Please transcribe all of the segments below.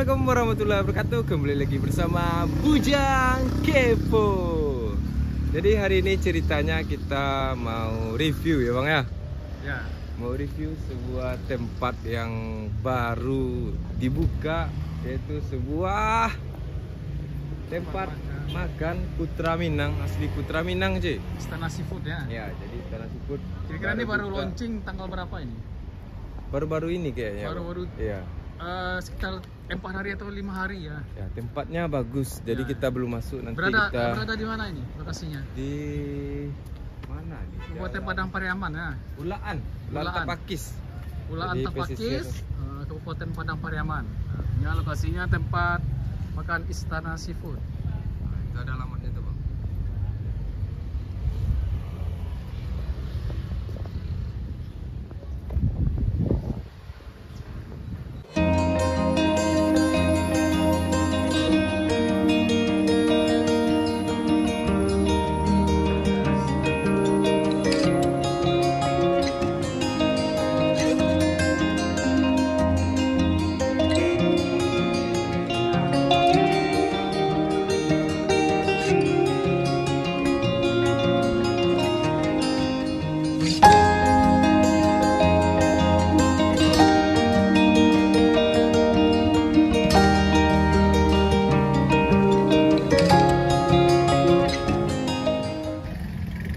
Assalamualaikum warahmatullahi wabarakatuh. Kembali lagi bersama Bujang Kepo. Jadi hari ini ceritanya kita mau review ya Bang ya. Ya. Mau review sebuah tempat yang baru dibuka, yaitu sebuah tempat makan Putra Minang, asli Putra Minang cuy. Istana Seafood ya. Ya, jadi Istana Seafood. Kira-kira ini baru buka. launching tanggal berapa ini? Baru-baru ini kayaknya. Baru-baru. Iya. Sekitar 4 hari atau 5 hari ya. Ya, tempatnya bagus. Jadi Ya. kita belum masuk, nanti Berada di mana ini lokasinya? di mana nih? Kabupaten Padang Pariaman ya. Ulaan Tapakis. Ulaan Jadi Tapakis, pesisir. Kabupaten Padang Pariaman. Nah, ini lokasinya tempat makan Istana Seafood. Nah, itu ada alamatnya tuh Bang.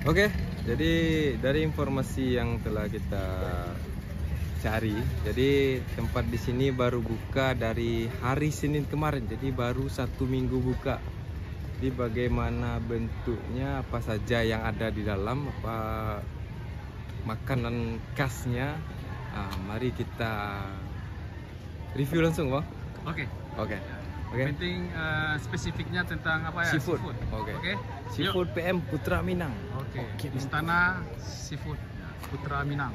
Oke, jadi dari informasi yang telah kita cari, jadi tempat di sini baru buka dari hari Senin kemarin, jadi baru 1 minggu buka. Jadi bagaimana bentuknya, apa saja yang ada di dalam, apa makanan khasnya, mari kita review langsung Bang. Oke. Oke. Penting spesifiknya tentang apa ya? Seafood. Oke. Oke. Seafood Yuk. PM Putra Minang. Oke. Istana Seafood Putra Minang.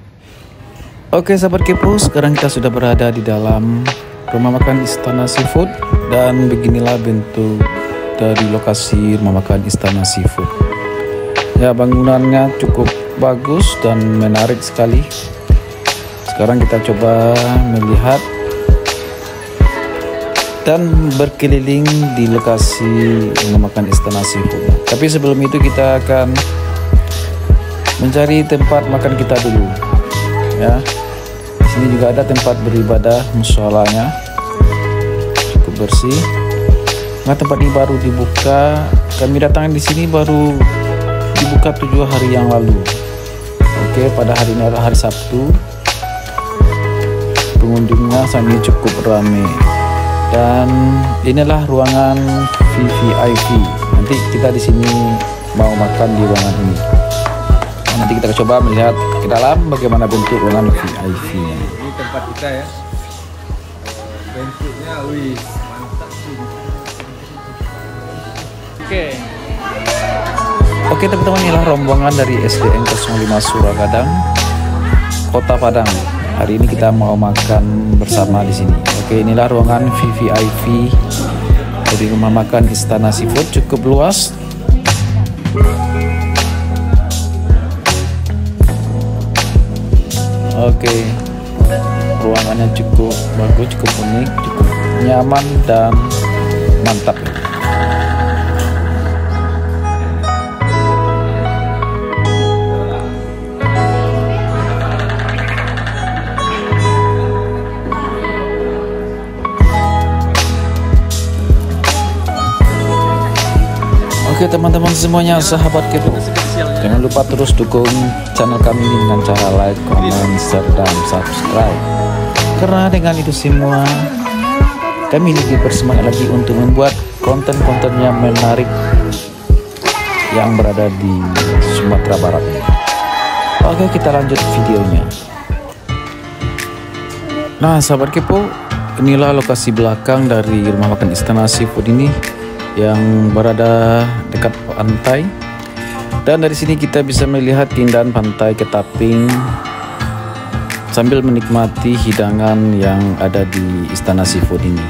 Oke sahabat kepo, sekarang kita sudah berada di dalam rumah makan Istana Seafood. Dan beginilah bentuk dari lokasi rumah makan Istana Seafood. Ya, bangunannya cukup bagus dan menarik sekali. Sekarang kita coba melihat dan berkeliling di lokasi rumah makan Istana Seafood. Tapi sebelum itu kita akan mencari tempat makan kita dulu. Ya, di sini juga ada tempat beribadah, musholanya cukup bersih. Nah, tempat ini baru dibuka. Kami datang di sini baru dibuka 7 hari yang lalu. Oke, pada hari ini adalah hari Sabtu. Pengunjungnya saat ini cukup ramai. Dan inilah ruangan VVIP. Nanti kita di sini mau makan di ruangan ini. Nanti kita coba melihat ke dalam bagaimana bentuk ruangan VIP-nya. Ini tempat kita ya. Bentuknya wih, mantap sih. Oke teman-teman, inilah rombongan dari SDN 05 Suragadang, Kota Padang. Hari ini kita mau makan bersama di sini. Oke, inilah ruangan VVIP dari rumah makan Istana Seafood, cukup luas. Oke, ruangannya cukup bagus, cukup unik, cukup nyaman dan mantap. Oke teman-teman semuanya, sahabat kepo, jangan lupa terus dukung channel kami ini dengan cara like, comment, share, dan subscribe. Karena dengan itu semua kami lebih bersemangat lagi untuk membuat konten-konten yang menarik yang berada di Sumatera Barat ini. Oke, kita lanjut videonya. Nah sahabat kepo, inilah lokasi belakang dari rumah makan Istana Seafood ini yang berada dekat pantai. Dan dari sini kita bisa melihat keindahan pantai Ketaping sambil menikmati hidangan yang ada di Istana Seafood ini.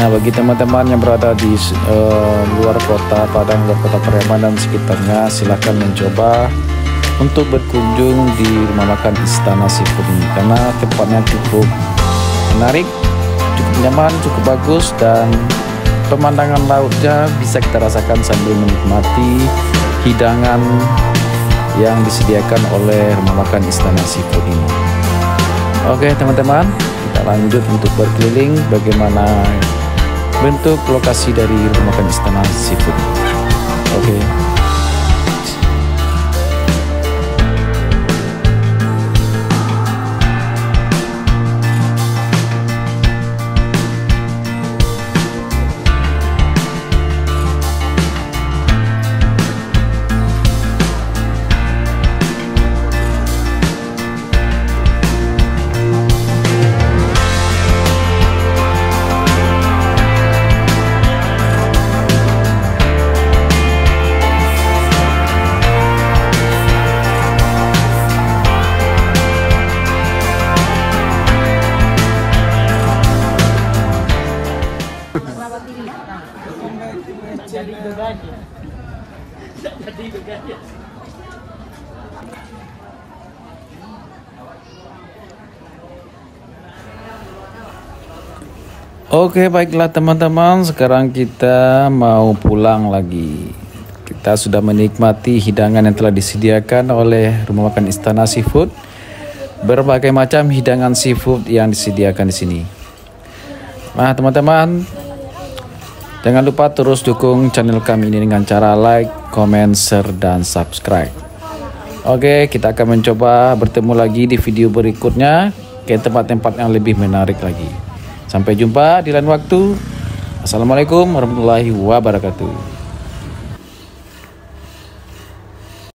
Nah, bagi teman-teman yang berada di luar kota Padang, luar kota Pariaman dan sekitarnya, silahkan mencoba untuk berkunjung di rumah makan Istana Seafood ini, karena tempatnya cukup menarik, cukup nyaman, cukup bagus, dan pemandangan lautnya bisa kita rasakan sambil menikmati hidangan yang disediakan oleh rumah makan Istana Seafood ini. Oke teman-teman, kita lanjut untuk berkeliling bagaimana bentuk lokasi dari rumah makan Istana Seafood. Oke. Oke, baiklah teman-teman, sekarang kita mau pulang lagi. Kita sudah menikmati hidangan yang telah disediakan oleh rumah makan Istana Seafood. Berbagai macam hidangan seafood yang disediakan di sini. Nah, teman-teman, jangan lupa terus dukung channel kami ini dengan cara like, comment, share, dan subscribe. Oke, kita akan mencoba bertemu lagi di video berikutnya ke tempat-tempat yang lebih menarik lagi. Sampai jumpa di lain waktu. Assalamualaikum warahmatullahi wabarakatuh.